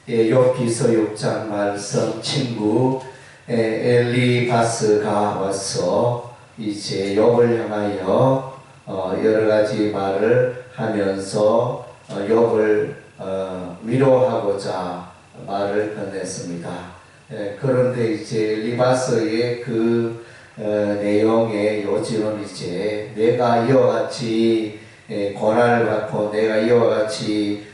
욥기서 6장 말씀 친구 엘리바스가 와서 이제 욥을 향하여 여러 가지 말을 하면서 욥을 위로하고자 말을 건넸습니다. 그런데 이제 엘리바스의 그 내용의 요지는 이제 내가 이와 같이 고난을 받고 내가 이와 같이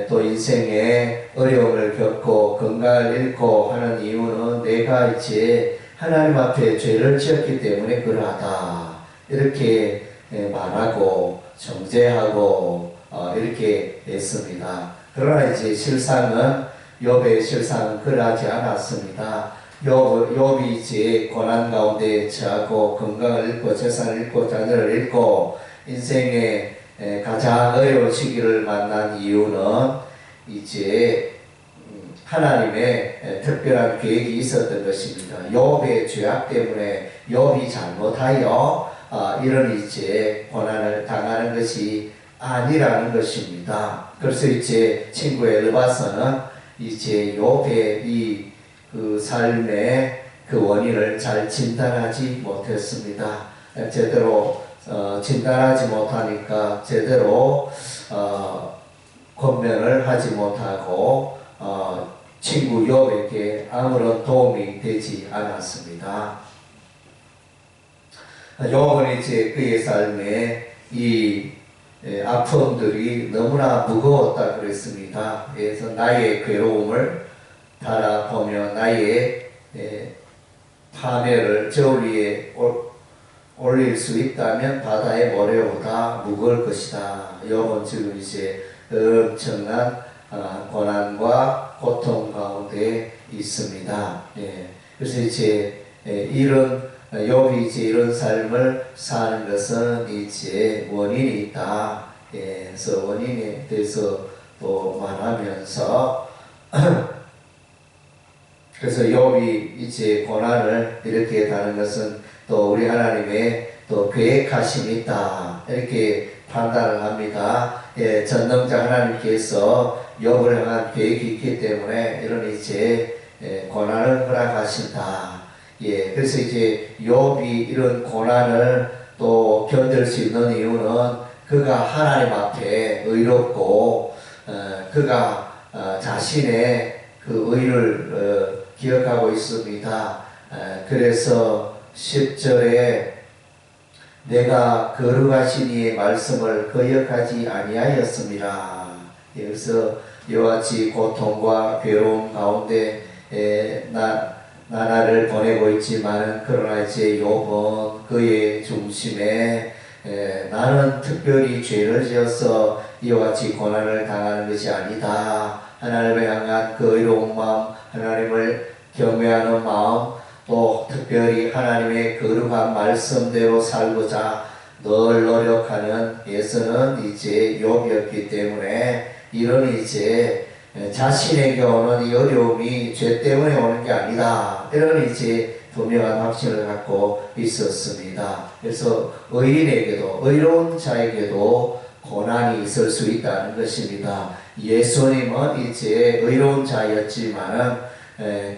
또 인생에 어려움을 겪고 건강을 잃고 하는 이유는 내가 이제 하나님 앞에 죄를 지었기 때문에 그러하다 이렇게 말하고 정죄하고 이렇게 했습니다. 그러나 이제 실상은 욥의 실상은 그러하지 않았습니다. 욥이 이제 고난 가운데 처하고 건강을 잃고 재산을 잃고 자녀를 잃고 인생에 가장 어려운 시기를 만난 이유는 이제 하나님의 특별한 계획이 있었던 것입니다. 욥의 죄악 때문에 욥이 잘못하여 이런 이제 고난을 당하는 것이 아니라는 것입니다. 그래서 이제 친구 엘바서는 이제 욥의 이 그 삶의 그 원인을 잘 진단하지 못했습니다. 제대로 진단하지 못하니까 제대로 권면을 하지 못하고 친구 욥에게 아무런 도움이 되지 않았습니다. 욥은 이제 그의 삶에 이 아픔들이 너무나 무거웠다 그랬습니다. 그래서 나의 괴로움을 바라보며 나의 파멸을 저울 위에 올릴 수 있다면 바다의 모래보다 무거울 것이다. 욥은 지금 이제 엄청난 고난과 고통 가운데 있습니다. 그래서 이제 이런 욥이 이제 이런 삶을 사는 것은 이제 원인이 있다. 그래서 원인에 대해서 또 말하면서 그래서 욥이 이제 고난을 이렇게 다는 것은 또 우리 하나님의 또 계획하심이 있다 이렇게 판단을 합니다. 전능자 하나님께서 욥을 향한 계획이 있기 때문에 이런 이제 고난을 허락하신다. 그래서 이제 욥이 이런 고난을 또 견딜 수 있는 이유는 그가 하나님 앞에 의롭고 그가 자신의 그 의를 기억하고 있습니다. 그래서 10절에 내가 거룩하신 이의 말씀을 거역하지 아니하였습니다. 여기서 이와 같이 고통과 괴로움 가운데 나날을 보내고 있지만 그러나 이제 욥은 그의 중심에 나는 특별히 죄를 지어서 이와 같이 고난을 당하는 것이 아니다. 하나님을 향한 그 의로운 마음, 하나님을 경외하는 마음, 또 특별히 하나님의 거룩한 말씀대로 살고자 늘 노력하는 예수는 이제 욥이었기 때문에 이런 이제 자신에게 오는 이 어려움이 죄 때문에 오는 게 아니다. 이런 이제 분명한 확신을 갖고 있었습니다. 그래서 의인에게도 의로운 자에게도 고난이 있을 수 있다는 것입니다. 예수님은 이제 의로운 자였지만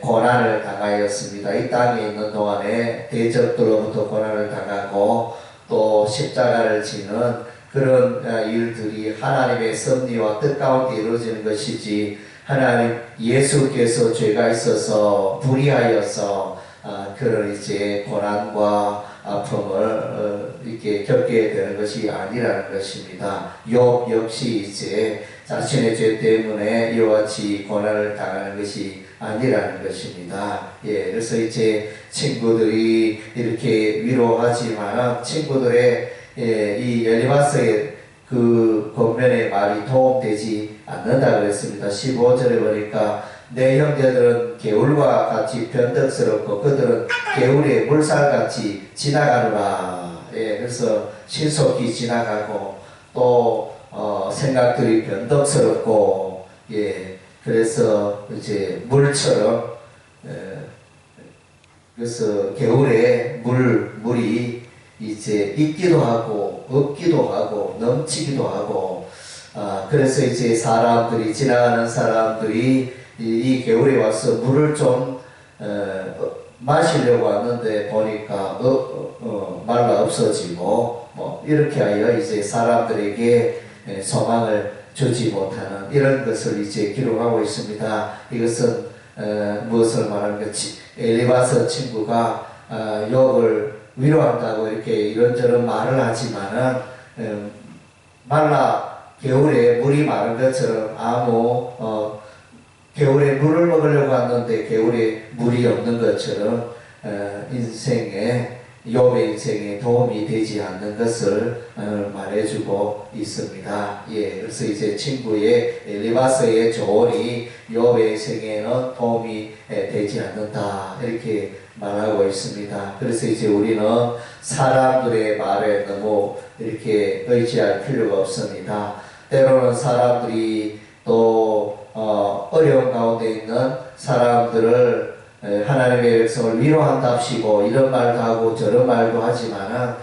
고난을 당하였습니다. 이 땅에 있는 동안에 대적들로부터 고난을 당하고 또 십자가를 지는 그런 일들이 하나님의 섭리와 뜻 가운데 이루어지는 것이지 하나님 예수께서 죄가 있어서 불의하여서 그런 이제 고난과 아픔을 이렇게 겪게 되는 것이 아니라는 것입니다. 욥 역시 이제 자신의 죄 때문에 이와 같이 고난을 당하는 것이 아니라는 것입니다. 그래서 이제 친구들이 이렇게 위로하지만 친구들의 이 엘리바스의 그 권면의 말이 도움되지 않는다 그랬습니다. 15절에 보니까 내 형제들은 개울과 같이 변덕스럽고 그들은 개울의 물살같이 지나가노라. 그래서 신속히 지나가고 또 생각들이 변덕스럽고 그래서 이제 물처럼 그래서 겨울에 물이 이제 있기도 하고 없기도 하고 넘치기도 하고 그래서 이제 사람들이 지나가는 사람들이 이 겨울에 와서 물을 좀 마시려고 왔는데 보니까 말라 없어지고 뭐 이렇게 하여 이제 사람들에게 소망을 주지 못하는 이런 것을 이제 기록하고 있습니다. 이것은 무엇을 말하는 건지 엘리바스 친구가 욥을 위로한다고 이렇게 이런저런 말을 하지만은 겨울에 물이 마른 것처럼 겨울에 물을 먹으려고 왔는데 겨울에 물이 없는 것처럼 욥의 인생에 도움이 되지 않는 것을 말해주고 있습니다. 예, 그래서 이제 친구의 엘리바스의 조언이 욥의 인생에는 도움이 되지 않는다 이렇게 말하고 있습니다. 그래서 이제 우리는 사람들의 말에 너무 이렇게 의지할 필요가 없습니다. 때로는 사람들이 또 어려운 가운데 있는 사람들을 하나님의 백성을 위로한답시고 이런 말도 하고 저런 말도 하지만은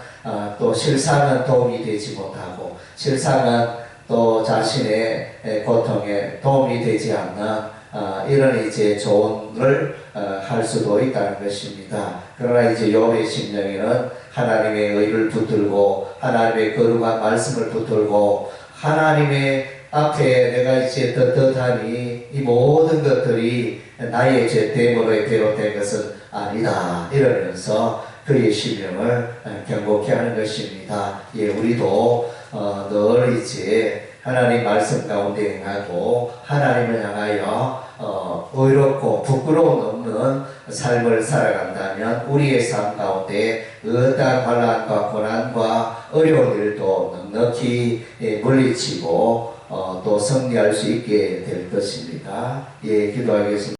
또 실상은 도움이 되지 못하고 실상은 또 자신의 고통에 도움이 되지 않는 이런 이제 조언을 할 수도 있다는 것입니다. 그러나 이제 욥의 심령에는 하나님의 의를 붙들고 하나님의 거룩한 말씀을 붙들고 하나님의 앞에 내가 이제 떳떳하니 이 모든 것들이 나의 죄 때문에 비롯된 것은 아니다 이러면서 그의 심령을 경고케 하는 것입니다. 예, 우리도 늘 이제 하나님 말씀 가운데 행하고 하나님을 향하여 의롭고 부끄러움 없는 삶을 살아간다면 우리의 삶 가운데 어떠한 환난과 고난과 어려운 일도 넉넉히 물리치고 또 승리할 수 있게 될 것입니다. 예, 기도하겠습니다.